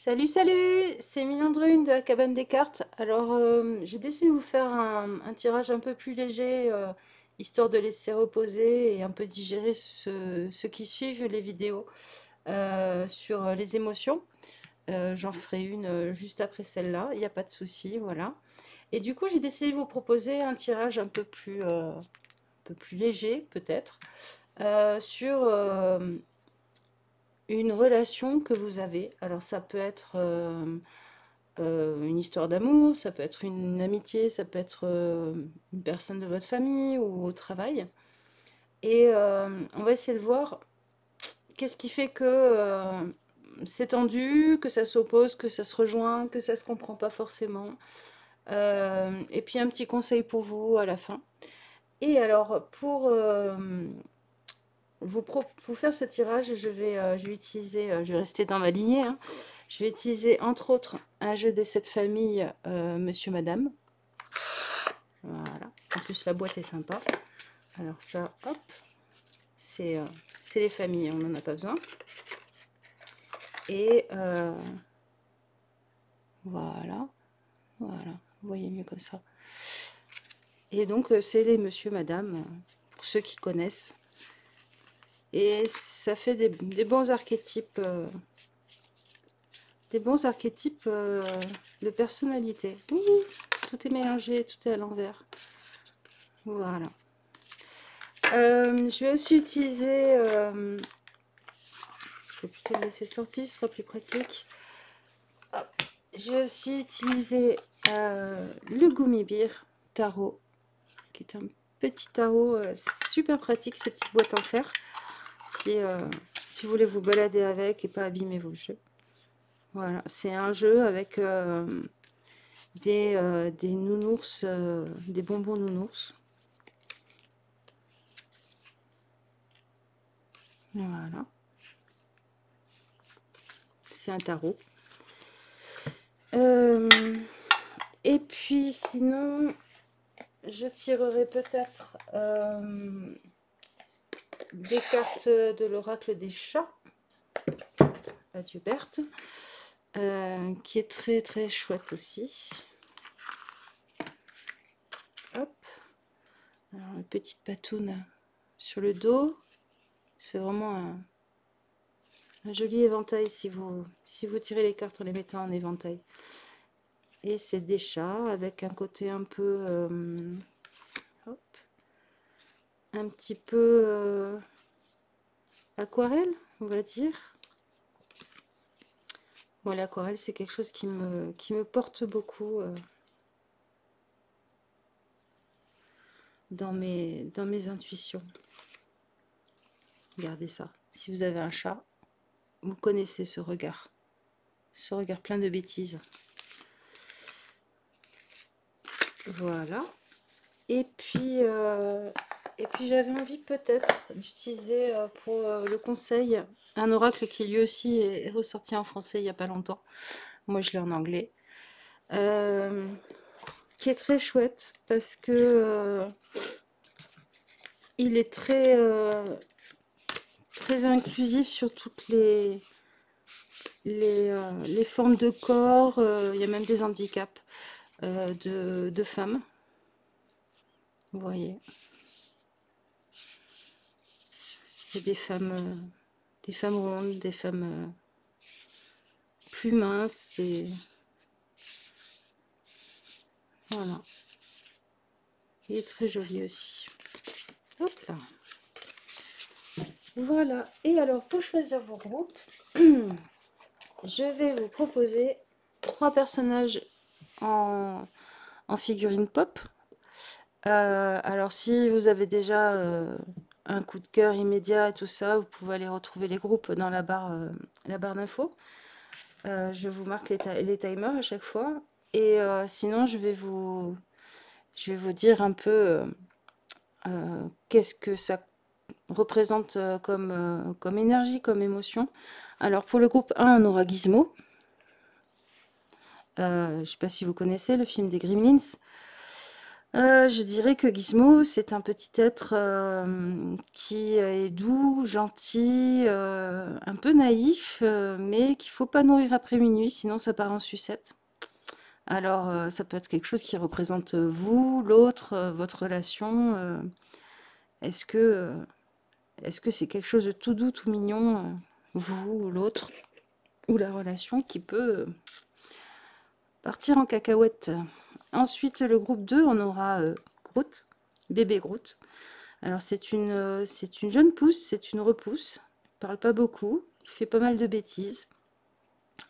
Salut, salut, c'est Milandrune de la cabane des cartes. Alors, j'ai décidé de vous faire un tirage un peu plus léger, histoire de laisser reposer et un peu digérer ceux qui suivent les vidéos sur les émotions. J'en ferai une juste après celle-là, il n'y a pas de souci, voilà. Et du coup, j'ai décidé de vous proposer un tirage un peu plus léger, peut-être, sur une relation que vous avez. Alors, ça peut être une histoire d'amour, ça peut être une amitié, ça peut être une personne de votre famille ou au travail. Et on va essayer de voir qu'est-ce qui fait que c'est tendu, que ça s'oppose, que ça se rejoint, que ça se comprend pas forcément. Et puis un petit conseil pour vous à la fin. Et alors, pour vous faire ce tirage, je vais utiliser, je vais rester dans ma lignée, hein. Je vais utiliser entre autres un jeu des sept familles, Monsieur Madame. Voilà. En plus, la boîte est sympa. Alors ça, hop, c'est les familles, on n'en a pas besoin. Et voilà, voilà, vous voyez mieux comme ça. Et donc, c'est les Monsieur Madame, pour ceux qui connaissent. Et ça fait des bons archétypes. Des bons archétypes de personnalité. Ouh, tout est mélangé, tout est à l'envers. Voilà. Je vais aussi utiliser... je vais plutôt le laisser sortir, ce sera plus pratique. Hop. Je vais aussi utiliser le Gummibir tarot, qui est un petit tarot super pratique, cette petite boîte en fer. Si vous voulez vous balader avec et pas abîmer vos jeux. Voilà, c'est un jeu avec des nounours, des bonbons nounours. Voilà. C'est un tarot. Et puis sinon, je tirerai peut-être des cartes de l'oracle des chats, Adieu Berthe, qui est très très chouette aussi. Hop. Alors, une petite patoune sur le dos. Ça fait vraiment un joli éventail si vous tirez les cartes en les mettant en éventail. Et c'est des chats avec un côté un peu... hop, un petit peu aquarelle, on va dire. Bon, l'aquarelle, c'est quelque chose qui me porte beaucoup dans mes intuitions. Regardez ça. Si vous avez un chat, vous connaissez ce regard. Ce regard plein de bêtises. Voilà. Et puis j'avais envie peut-être d'utiliser pour le conseil un oracle qui lui aussi est ressorti en français il n'y a pas longtemps. Moi, je l'ai en anglais. Qui est très chouette parce que il est très inclusif sur toutes les formes de corps. Il y a même des handicaps de femmes. Vous voyez. Il y a des femmes rondes, des femmes plus minces. Voilà. Il est très joli aussi. Hop là. Voilà. Et alors, pour choisir vos groupes, je vais vous proposer 3 personnages en figurine pop. Alors, si vous avez déjà un coup de cœur immédiat et tout ça, vous pouvez aller retrouver les groupes dans la barre d'infos. Je vous marque les timers à chaque fois. Et sinon, je vais vous dire un peu qu'est-ce que ça représente comme énergie, comme émotion. Alors, pour le groupe 1, on aura Gizmo. Je ne sais pas si vous connaissez le film des Gremlins. Je dirais que Gizmo, c'est un petit être qui est doux, gentil, un peu naïf, mais qu'il faut pas nourrir après minuit, sinon ça part en sucette. Alors, ça peut être quelque chose qui représente vous, l'autre, votre relation. Est-ce que est-ce que c'est quelque chose de tout doux, tout mignon, vous, l'autre, ou la relation qui peut partir en cacahuète? Ensuite, le groupe 2, on aura Groot, bébé Groot. Alors, c'est une jeune pousse, c'est une repousse. Il parle pas beaucoup, il fait pas mal de bêtises.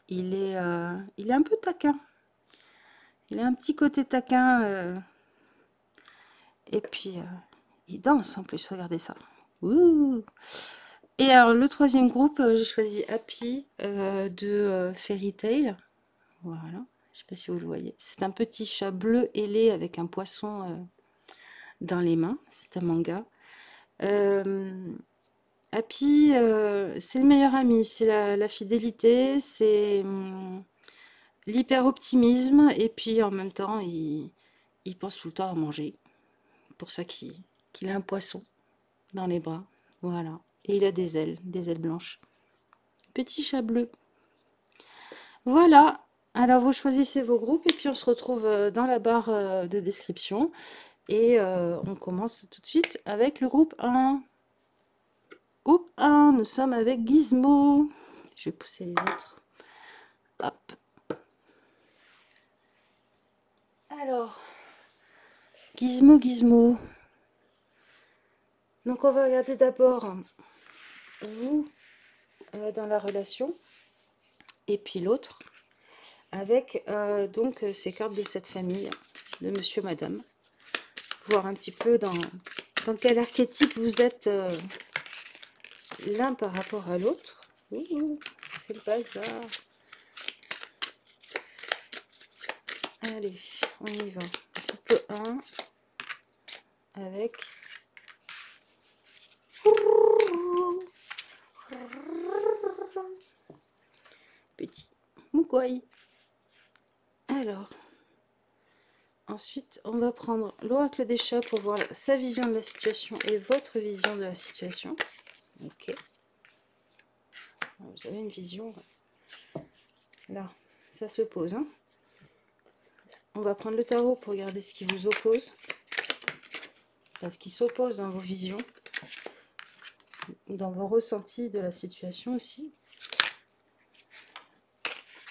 Il est un peu taquin. Il a un petit côté taquin. Et puis, il danse en plus, regardez ça. Ouh. Et alors, le troisième groupe, j'ai choisi Happy de Fairy Tail. Voilà, je sais pas si vous le voyez. C'est un petit chat bleu ailé avec un poisson dans les mains. C'est un manga. Happy, c'est le meilleur ami, c'est la fidélité, c'est l'hyper-optimisme, et puis en même temps, il pense tout le temps à manger. C'est pour ça qu'il a un poisson dans les bras. Voilà. Et il a des ailes blanches. Petit chat bleu. Voilà. Alors vous choisissez vos groupes et puis on se retrouve dans la barre de description. Et on commence tout de suite avec le groupe 1. Groupe 1, nous sommes avec Gizmo. Je vais pousser les autres. Hop. Alors, Gizmo, Gizmo. Donc on va regarder d'abord vous dans la relation et puis l'autre avec donc ces cartes de cette famille de monsieur, madame. Voir un petit peu dans quel archétype vous êtes l'un par rapport à l'autre. C'est le bazar. Allez, on y va. Groupe 1 avec petit Mugwai. Alors, ensuite, on va prendre l'oracle des chats pour voir sa vision de la situation et votre vision de la situation. Ok. Vous avez une vision. Là, ça se pose. Hein. On va prendre le tarot pour regarder ce qui vous oppose. Parce qu'il s'oppose dans vos visions. Dans vos ressentis de la situation aussi.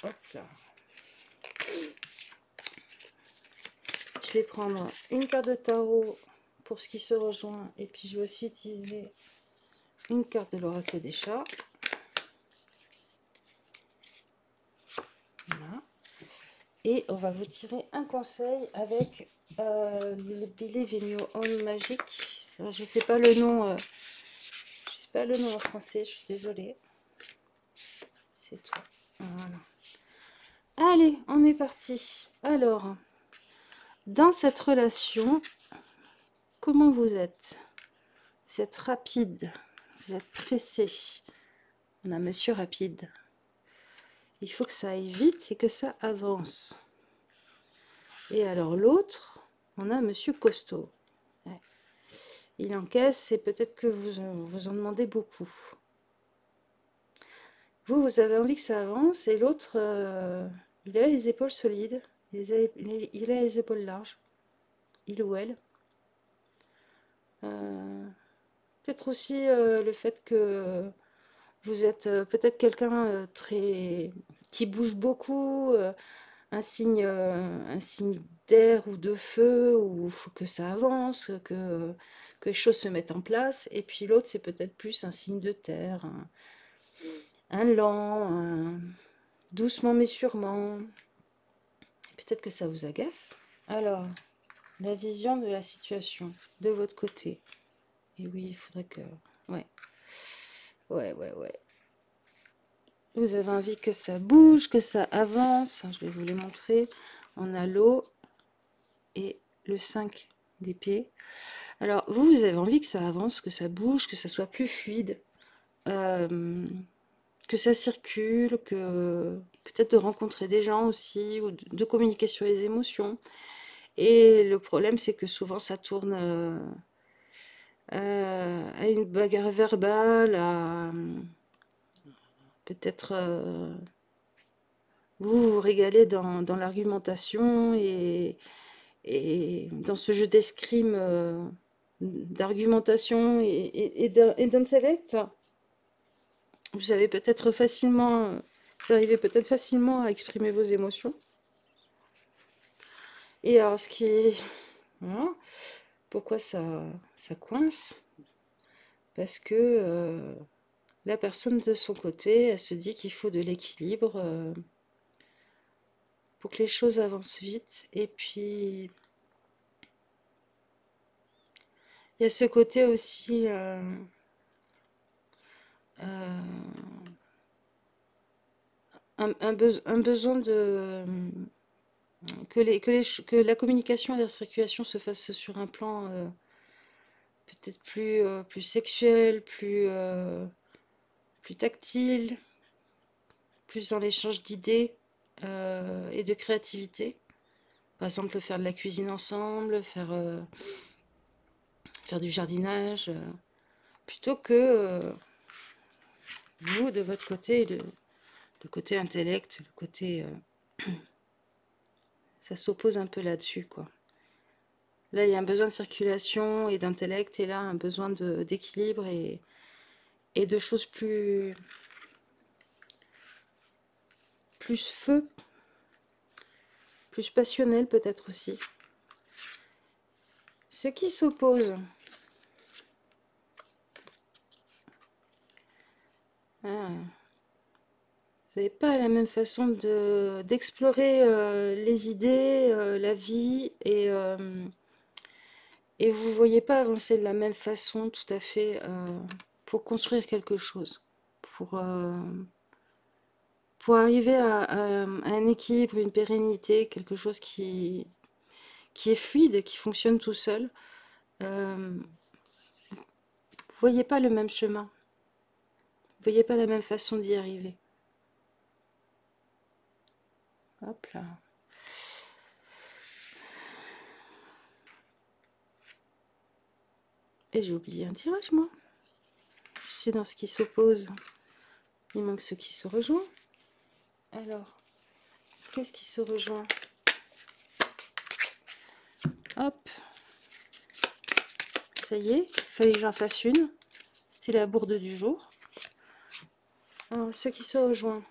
Hop là. Je vais prendre une carte de tarot pour ce qui se rejoint. Et puis je vais aussi utiliser une carte de l'oracle des chats. Voilà. Et on va vous tirer un conseil avec le Believe in Your Own Magic. Alors, je ne sais pas le nom. Je sais pas le nom en français. Je suis désolée. C'est toi. Voilà. Allez, on est parti. Alors, dans cette relation, comment vous êtes? Vous êtes rapide. Vous êtes pressé. On a monsieur rapide. Il faut que ça aille vite et que ça avance. Et alors l'autre, on a monsieur costaud. Ouais. Il encaisse et peut-être que vous en demandez beaucoup. Vous avez envie que ça avance et l'autre, il a les épaules solides, il a les épaules larges. Il ou elle. Peut-être aussi le fait que vous êtes peut-être quelqu'un qui bouge beaucoup, un signe d'air ou de feu, où il faut que ça avance, que les choses se mettent en place. Et puis l'autre, c'est peut-être plus un signe de terre, un lent, doucement mais sûrement. Peut-être que ça vous agace. Alors, la vision de la situation de votre côté. Et oui, il faudrait que... Ouais. Ouais. Vous avez envie que ça bouge, que ça avance. Je vais vous les montrer. On a l'eau et le 5 d'épée. Alors, vous avez envie que ça avance, que ça bouge, que ça soit plus fluide. Que ça circule, que peut-être de rencontrer des gens aussi, ou de communiquer sur les émotions. Et le problème, c'est que souvent, ça tourne à une bagarre verbale, à peut-être vous vous régalez dans l'argumentation et dans ce jeu d'escrime, d'argumentation et d'intellect. Vous avez peut-être facilement, vous arrivez peut-être facilement à exprimer vos émotions. Et alors, voilà. Pourquoi ça coince? Parce que la personne de son côté, elle se dit qu'il faut de l'équilibre pour que les choses avancent vite. Et puis, il y a ce côté aussi un besoin que la communication et la circulation se fassent sur un plan peut-être plus sexuel, plus tactile, plus dans l'échange d'idées et de créativité. Par exemple, faire de la cuisine ensemble, faire du jardinage, plutôt que vous, de votre côté, le côté intellect, le côté... ça s'oppose un peu là-dessus, quoi. Là, il y a un besoin de circulation et d'intellect, et là, un besoin d'équilibre et de choses plus feu, plus passionnelles peut-être aussi. Ce qui s'oppose... Ah. Vous n'avez pas la même façon d'explorer les idées, la vie, et vous ne voyez pas avancer de la même façon tout à fait pour construire quelque chose, pour arriver à un équilibre, une pérennité, quelque chose qui est fluide, qui fonctionne tout seul. Vous ne voyez pas le même chemin, vous ne voyez pas la même façon d'y arriver. Hop là. Et j'ai oublié un tirage, moi. Je suis dans ce qui s'oppose. Il manque ce qui se rejoint. Alors, qu'est-ce qui se rejoint? Hop. Ça y est, il fallait que j'en fasse une. C'était la bourde du jour. Alors, ce qui se rejoint.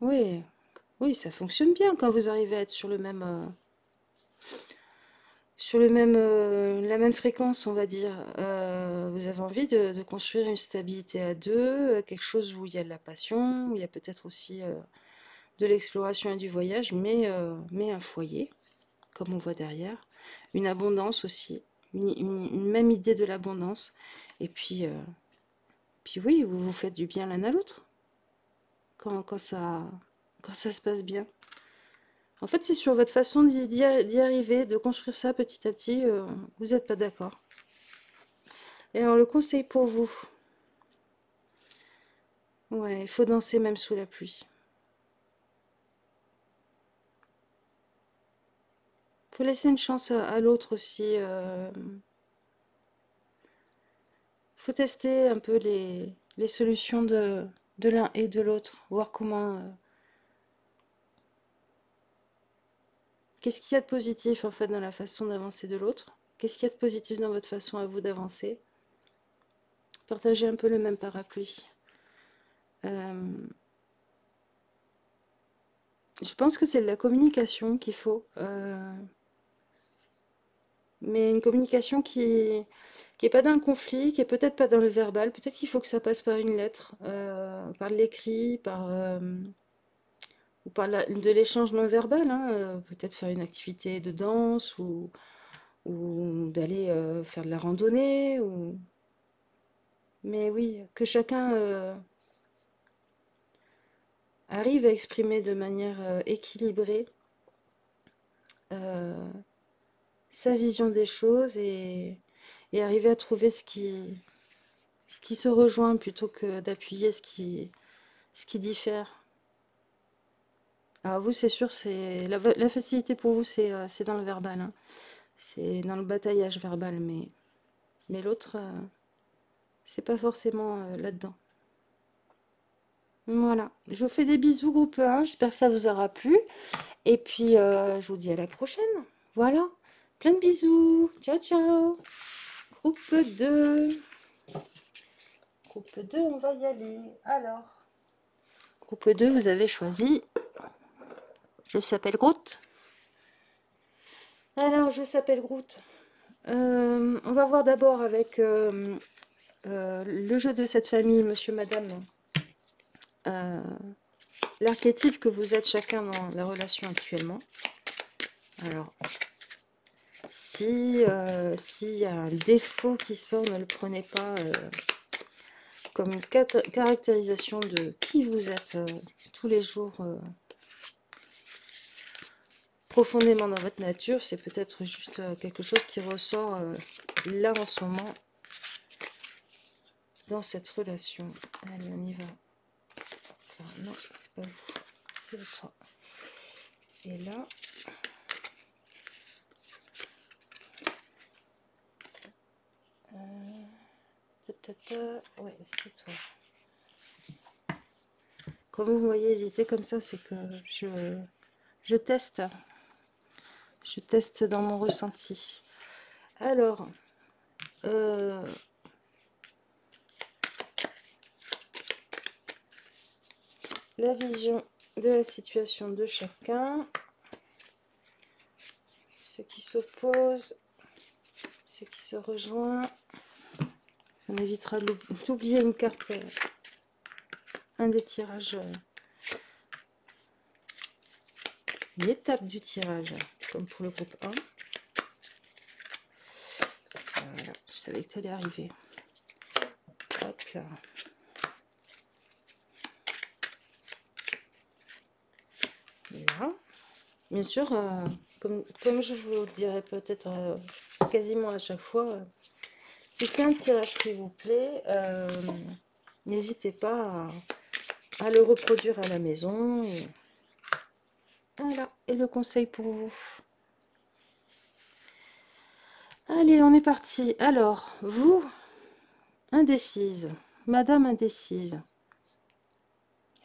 Oui, oui, ça fonctionne bien quand vous arrivez à être sur la même fréquence, on va dire. Vous avez envie de construire une stabilité à deux, quelque chose où il y a de la passion, où il y a peut-être aussi de l'exploration et du voyage, mais un foyer, comme on voit derrière. Une abondance aussi, une même idée de l'abondance. Et puis oui, vous vous faites du bien l'un à l'autre quand ça se passe bien. En fait, c'est sur votre façon d'y arriver, de construire ça petit à petit, vous n'êtes pas d'accord. Et alors, le conseil pour vous, ouais, il faut danser même sous la pluie. Il faut laisser une chance à l'autre aussi. Faut tester un peu les solutions de l'un et de l'autre, voir qu'est-ce qu'il y a de positif en fait dans la façon d'avancer de l'autre, qu'est-ce qu'il y a de positif dans votre façon à vous d'avancer. Partagez un peu le même parapluie. Je pense que c'est de la communication qu'il faut, mais une communication qui est pas dans le conflit, qui est peut-être pas dans le verbal, peut-être qu'il faut que ça passe par une lettre, par l'écrit, ou par de l'échange non verbal, hein, peut-être faire une activité de danse ou d'aller faire de la randonnée, mais oui, que chacun arrive à exprimer de manière équilibrée euh, sa vision des choses et arriver à trouver ce qui se rejoint plutôt que d'appuyer ce qui diffère. Alors vous, c'est sûr, c'est la facilité pour vous, c'est dans le verbal, hein. C'est dans le bataillage verbal, mais l'autre, c'est pas forcément là-dedans. Voilà, je vous fais des bisous, groupe 1, j'espère que ça vous aura plu. Et puis, je vous dis à la prochaine. Voilà, plein de bisous. Ciao, ciao. Groupe 2. Groupe 2, on va y aller. Alors, groupe 2, vous avez choisi. Je s'appelle Groot. Alors, je s'appelle Groot. On va voir d'abord avec le jeu de cette famille, monsieur, madame. L'archétype que vous êtes chacun dans la relation actuellement. Alors, s'il y a un défaut qui sort, ne le prenez pas comme une caractérisation de qui vous êtes tous les jours profondément dans votre nature. C'est peut-être juste quelque chose qui ressort là en ce moment dans cette relation. Allez, on y va. Alors, non, c'est pas vous, c'est le 3. Et là, ouais, c'est toi. Comme vous voyez hésiter comme ça, c'est que je teste. Je teste dans mon ressenti. Alors, la vision de la situation de chacun. Ce qui s'oppose, ce qui se rejoint. Ça m'évitera d'oublier une carte, un des tirages, une étape du tirage, comme pour le groupe 1. Voilà, je savais que tu allais arriver. Hop là. Là. Bien sûr, comme je vous le dirais peut-être quasiment à chaque fois, si c'est un tirage qui vous plaît, n'hésitez pas à le reproduire à la maison. Voilà, et le conseil pour vous. Allez, on est parti. Alors, vous, indécise, madame indécise,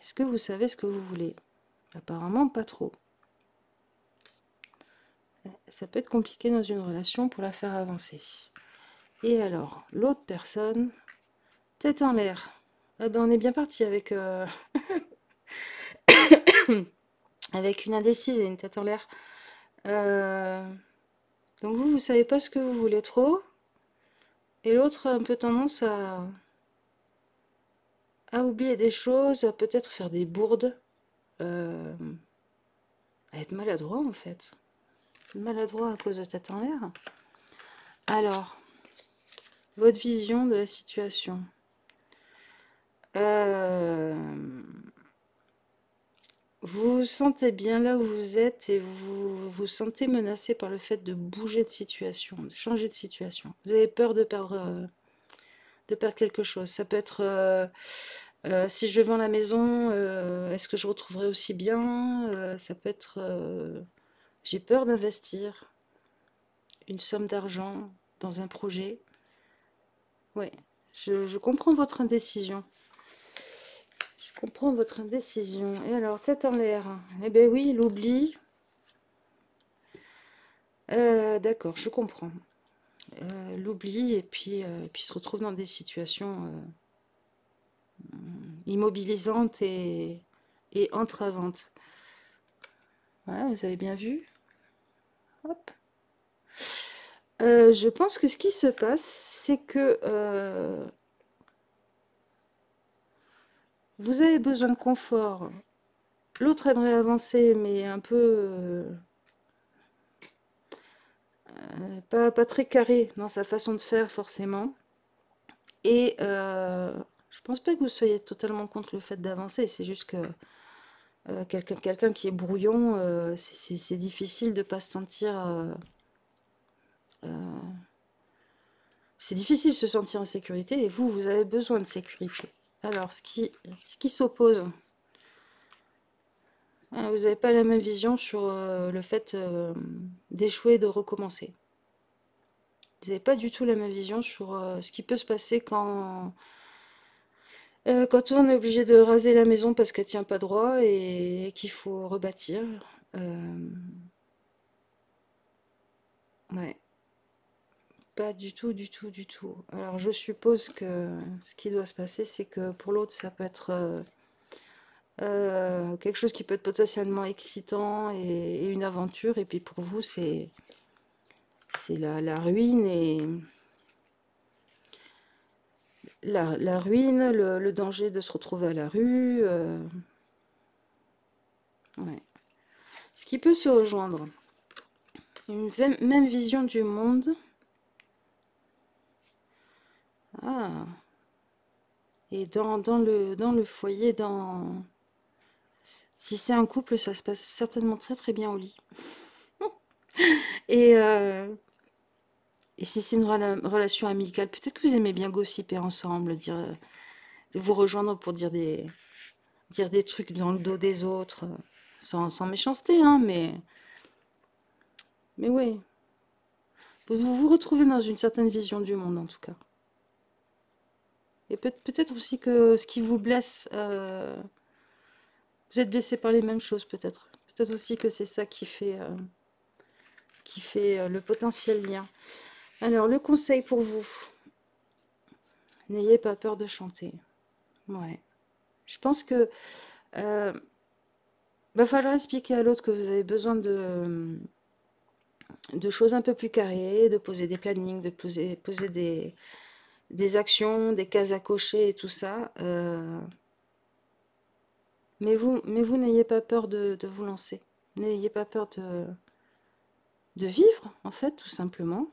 est-ce que vous savez ce que vous voulez? Apparemment, pas trop. Ça peut être compliqué dans une relation pour la faire avancer. Et alors, l'autre personne, tête en l'air. Eh ben, on est bien parti avec, avec une indécise et une tête en l'air. Donc vous savez pas ce que vous voulez trop. Et l'autre a un peu tendance à oublier des choses, à peut-être faire des bourdes. À être maladroit en fait. Maladroit à cause de tête en l'air. Alors, votre vision de la situation. Vous vous sentez bien là où vous êtes et vous vous sentez menacé par le fait de bouger de situation, de changer de situation. Vous avez peur de perdre quelque chose. Ça peut être si je vends la maison, est-ce que je retrouverai aussi bien? Ça peut être j'ai peur d'investir une somme d'argent dans un projet. Ouais, je comprends votre indécision. Je comprends votre indécision. Et alors, tête en l'air. Eh ben oui, l'oubli. D'accord, je comprends. L'oubli et puis se retrouve dans des situations immobilisantes et entravantes. Voilà, vous avez bien vu. Hop. Je pense que ce qui se passe, c'est que vous avez besoin de confort. L'autre aimerait avancer, mais un peu pas très carré dans sa façon de faire, forcément. Et je pense pas que vous soyez totalement contre le fait d'avancer. C'est juste que quelqu'un qui est brouillon, c'est difficile de pas se sentir... c'est difficile de se sentir en sécurité et vous avez besoin de sécurité. Alors, ce qui s'oppose, Vous n'avez pas la même vision sur le fait d'échouer et de recommencer. Vous n'avez pas du tout la même vision sur ce qui peut se passer quand on est obligé de raser la maison parce qu'elle tient pas droit et qu'il faut rebâtir. Ouais, pas du tout, du tout, du tout. Alors je suppose que ce qui doit se passer, c'est que pour l'autre, ça peut être quelque chose qui peut être potentiellement excitant et une aventure, et puis pour vous, c'est la ruine et la ruine, le danger de se retrouver à la rue. Ouais. Ce qui peut se rejoindre. Une même vision du monde. Ah. Et dans le foyer, si c'est un couple, ça se passe certainement très très bien au lit. Et, et si c'est une relation amicale, peut-être que vous aimez bien gossiper ensemble, vous rejoindre pour dire des trucs dans le dos des autres, sans méchanceté, hein, mais oui. Vous vous retrouvez dans une certaine vision du monde, en tout cas. Et peut-être aussi que ce qui vous blesse, vous êtes blessé par les mêmes choses, peut-être. Peut-être aussi que c'est ça qui fait le potentiel lien. Alors, le conseil pour vous, n'ayez pas peur de chanter. Ouais. Je pense que va falloir expliquer à l'autre que vous avez besoin de choses un peu plus carrées, de poser des plannings, de poser des actions, des cases à cocher et tout ça. Mais vous n'ayez pas peur de vous lancer. N'ayez pas peur de vivre, en fait, tout simplement.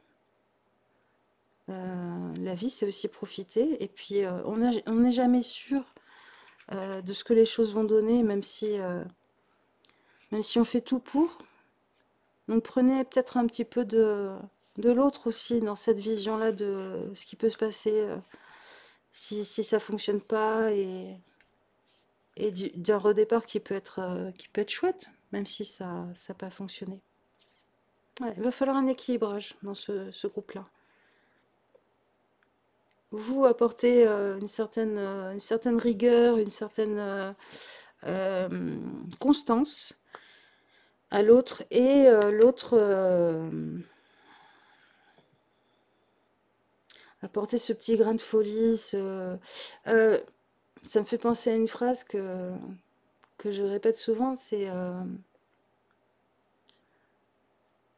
La vie, c'est aussi profiter. Et puis, on n'est jamais sûr de ce que les choses vont donner, même si on fait tout pour. Donc, prenez peut-être un petit peu de l'autre aussi, dans cette vision-là de ce qui peut se passer si ça fonctionne pas, et d'un redépart qui peut être chouette, même si ça n'a pas fonctionné. Ouais, il va falloir un équilibrage dans ce groupe-là. Vous apportez une certaine rigueur, une certaine constance à l'autre, et l'autre apporter ce petit grain de folie. Ça me fait penser à une phrase que je répète souvent, c'est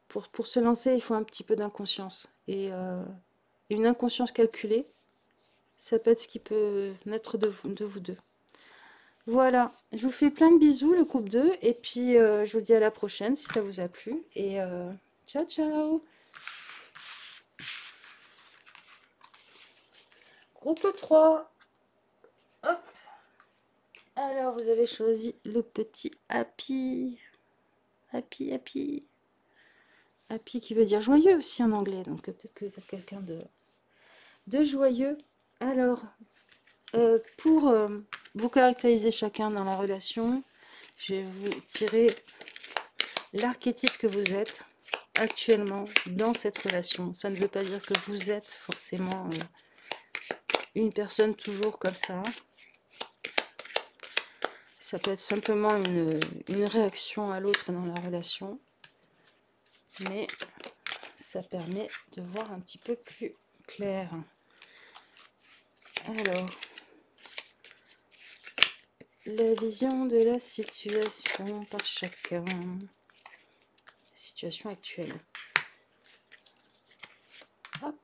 pour se lancer, il faut un petit peu d'inconscience. Et une inconscience calculée, ça peut être ce qui peut naître de vous deux. Voilà, je vous fais plein de bisous, le couple 2, et puis je vous dis à la prochaine si ça vous a plu, et ciao ciao. Groupe 3. Hop. Alors, vous avez choisi le petit Happy. Happy, Happy. Happy qui veut dire joyeux aussi en anglais, donc peut-être que vous êtes quelqu'un de joyeux. Alors, pour vous caractériser chacun dans la relation, je vais vous tirer l'archétype que vous êtes actuellement dans cette relation. Ça ne veut pas dire que vous êtes forcément une personne toujours comme ça. Ça peut être simplement une réaction à l'autre dans la relation. Mais ça permet de voir un petit peu plus clair. Alors, la vision de la situation par chacun. La situation actuelle. Hop.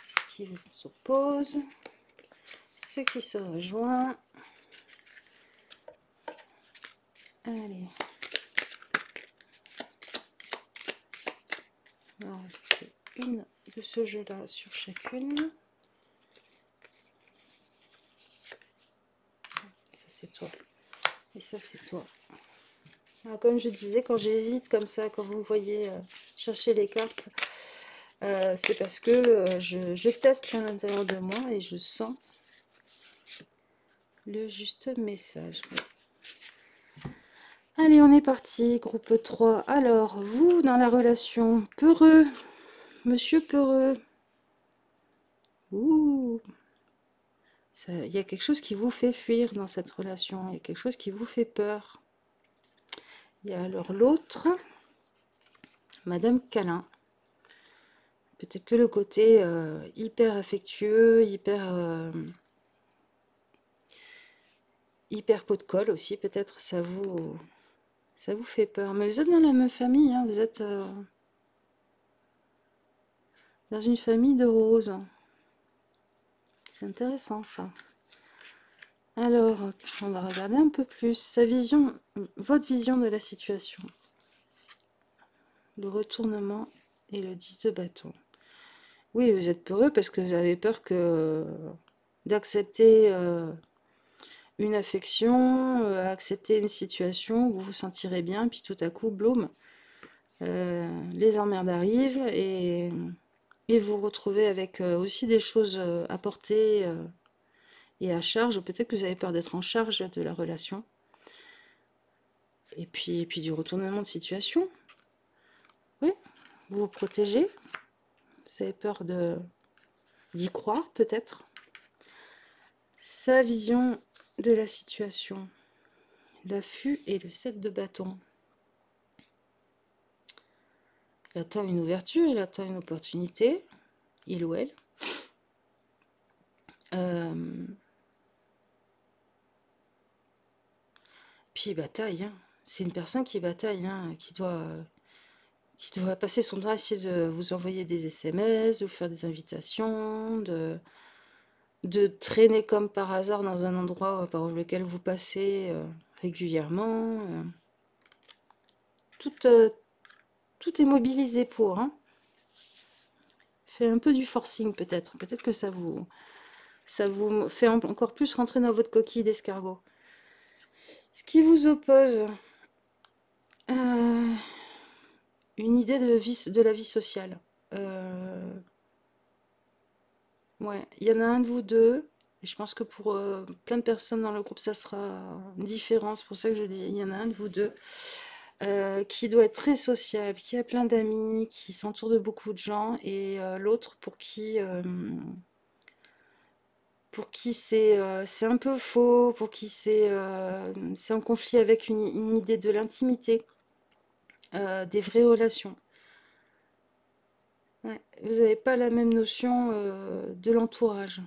Ce qui s'oppose. Ce qui se rejoint. Allez. Alors, je fais une de ce jeu-là sur chacune. Ça, c'est toi. Et ça, c'est toi. Alors, comme je disais, quand j'hésite comme ça, quand vous me voyez chercher les cartes, c'est parce que je teste à l'intérieur de moi et je sens le juste message. Allez, on est parti, groupe 3. Alors, vous, dans la relation, peureux, monsieur peureux. Ouh, il y a quelque chose qui vous fait fuir dans cette relation, il y a quelque chose qui vous fait peur. Il y a alors l'autre, Madame Câlin. Peut-être que le côté hyper affectueux, hyper pot de colle aussi, peut-être, ça vous fait peur. Mais vous êtes dans la même famille, hein, vous êtes dans une famille de roses. C'est intéressant ça. Alors, on va regarder un peu plus sa vision, votre vision de la situation. Le retournement et le 10 de bâton. Oui, vous êtes peureux parce que vous avez peur que d'accepter une affection, accepter une situation où vous vous sentirez bien, puis tout à coup, bloom, les emmerdes arrivent et vous vous retrouvez avec aussi des choses à porter et à charge. Peut-être que vous avez peur d'être en charge de la relation. Et puis du retournement de situation. Oui, vous vous protégez. Vous avez peur d'y croire, peut-être. Sa vision de la situation. L'affût et le 7 de bâton. Il attend une ouverture, il attend une opportunité. Il ou elle. Puis il bataille. Hein. C'est une personne qui bataille, hein, qui doit passer son temps à essayer de vous envoyer des SMS, de vous faire des invitations, de traîner comme par hasard dans un endroit par lequel vous passez régulièrement. Tout, tout est mobilisé pour. Hein. Fait un peu du forcing peut-être. Peut-être que ça vous fait encore plus rentrer dans votre coquille d'escargot. Ce qui vous oppose, une idée de la vie sociale. Ouais, il y en a un de vous deux. Et je pense que pour plein de personnes dans le groupe, ça sera différent. C'est pour ça que je dis, il y en a un de vous deux qui doit être très sociable, qui a plein d'amis, qui s'entoure de beaucoup de gens, et l'autre pour qui c'est un peu faux, pour qui c'est en conflit avec une idée de l'intimité, des vraies relations. Ouais, vous n'avez pas la même notion de l'entourage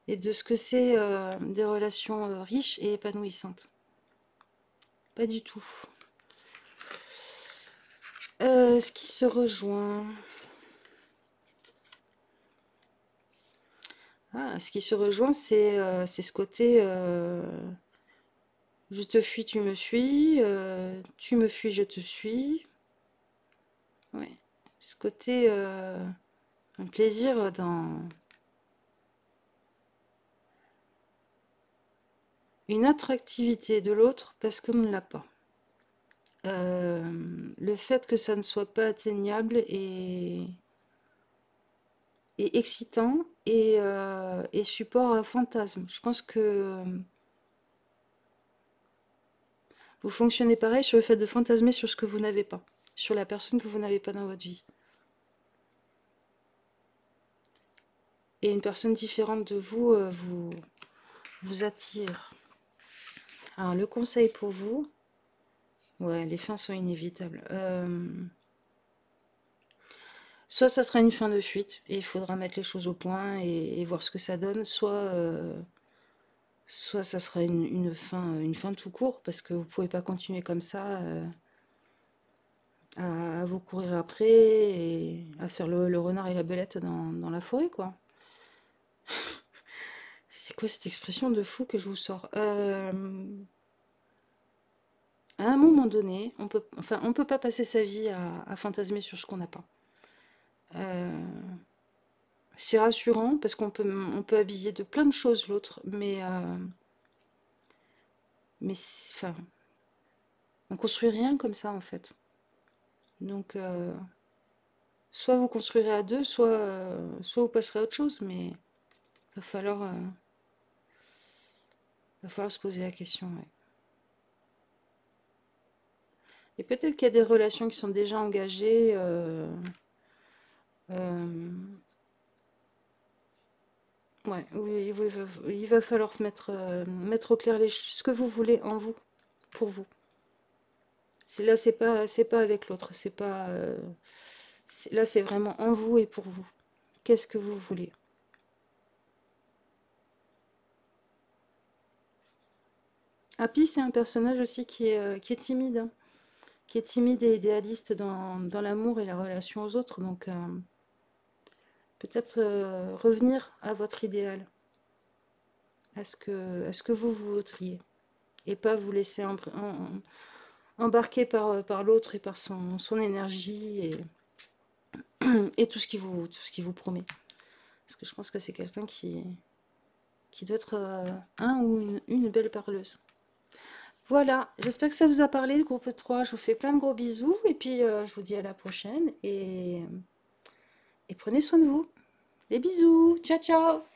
et de ce que c'est des relations riches et épanouissantes. Pas du tout. Ce qui se rejoint. Ah, ce qui se rejoint, c'est ce côté je te fuis, tu me suis, tu me fuis, je te suis. Ouais. Ce côté un plaisir dans une attractivité de l'autre parce qu'on ne l'a pas. Le fait que ça ne soit pas atteignable est excitant et support à fantasme. Je pense que vous fonctionnez pareil sur le fait de fantasmer sur ce que vous n'avez pas, sur la personne que vous n'avez pas dans votre vie. Et une personne différente de vous vous attire. Alors, le conseil pour vous, ouais, les fins sont inévitables. Soit ça sera une fin de fuite et il faudra mettre les choses au point et voir ce que ça donne, soit ça sera une fin tout court parce que vous pouvez pas continuer comme ça à vous courir après et à faire le renard et la belette dans la forêt, quoi. C'est quoi cette expression de fou que je vous sors? À un moment donné, on peut pas passer sa vie à fantasmer sur ce qu'on n'a pas. C'est rassurant parce on peut habiller de plein de choses l'autre, mais enfin, on construit rien comme ça en fait. Donc, soit vous construirez à deux, soit vous passerez à autre chose, mais va falloir, euh, va falloir se poser la question. Ouais. Et peut-être qu'il y a des relations qui sont déjà engagées. Ouais, oui, oui, il va falloir mettre au clair ce que vous voulez en vous, pour vous. Là, c'est pas avec l'autre, c'est pas. Là, c'est vraiment en vous et pour vous. Qu'est-ce que vous voulez? Happy, c'est un personnage aussi qui est timide, hein, qui est timide et idéaliste dans l'amour et la relation aux autres. Donc, peut-être revenir à votre idéal, à ce que vous voudriez, et pas vous laisser embarquer par l'autre et par son énergie et tout ce qui vous promet. Parce que je pense que c'est quelqu'un qui doit être un ou une belle parleuse. Voilà, j'espère que ça vous a parlé, le groupe 3. Je vous fais plein de gros bisous et puis je vous dis à la prochaine et prenez soin de vous. Des bisous, ciao ciao!